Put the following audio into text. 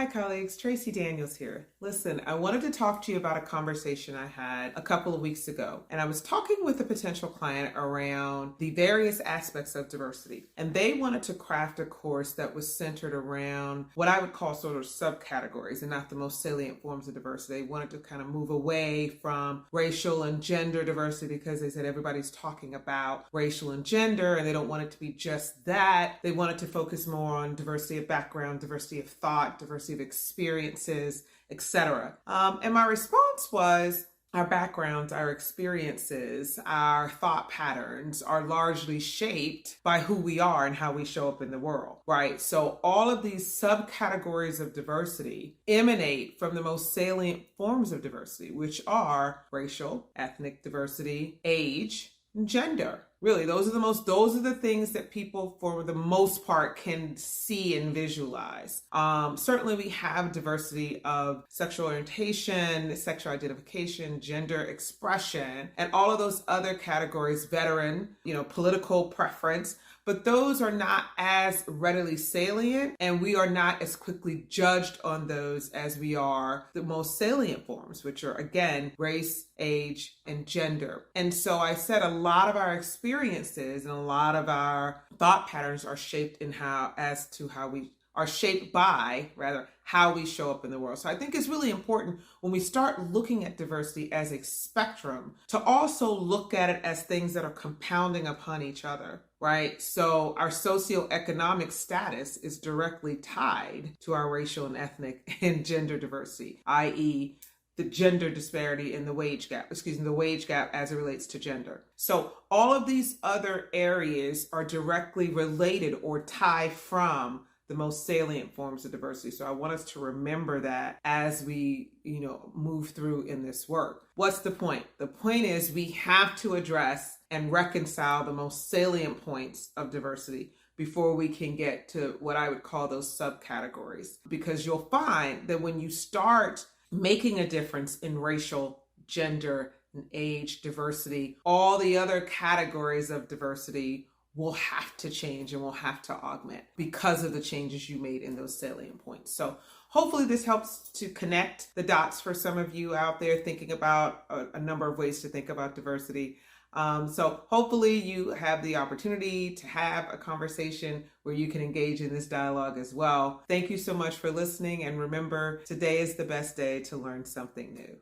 Hi colleagues, Tracy Daniels here. Listen, I wanted to talk to you about a conversation I had a couple of weeks ago. And I was talking with a potential client around the various aspects of diversity. And they wanted to craft a course that was centered around what I would call sort of subcategories and not the most salient forms of diversity. They wanted to kind of move away from racial and gender diversity because they said everybody's talking about racial and gender and they don't want it to be just that. They wanted to focus more on diversity of background, diversity of thought, diversity of experiences, etc. And my response was, our backgrounds, our experiences, our thought patterns are largely shaped by who we are and how we show up in the world, right? So all of these subcategories of diversity emanate from the most salient forms of diversity, which are racial, ethnic diversity, age, and gender. Really, those are the things that people for the most part can see and visualize. Certainly we have diversity of sexual orientation, sexual identification, gender expression, and all of those other categories, veteran, political preference, but those are not as readily salient and we are not as quickly judged on those as we are the most salient forms, which are again, race, age, and gender. And so I said a lot of our experiences and a lot of our thought patterns are shaped how we show up in the world. So I think it's really important when we start looking at diversity as a spectrum to also look at it as things that are compounding upon each other, right? So our socioeconomic status is directly tied to our racial and ethnic and gender diversity, i.e., the gender disparity in the wage gap as it relates to gender. So all of these other areas are directly related or tied from the most salient forms of diversity. So I want us to remember that as we, move through in this work. What's the point? The point is we have to address and reconcile the most salient points of diversity before we can get to what I would call those subcategories. Because you'll find that when you start making a difference in racial, gender, and age diversity, all the other categories of diversity will have to change and will have to augment because of the changes you made in those salient points. So hopefully this helps to connect the dots for some of you out there thinking about a number of ways to think about diversity. So hopefully you have the opportunity to have a conversation where you can engage in this dialogue as well. Thank you so much for listening. And remember, today is the best day to learn something new.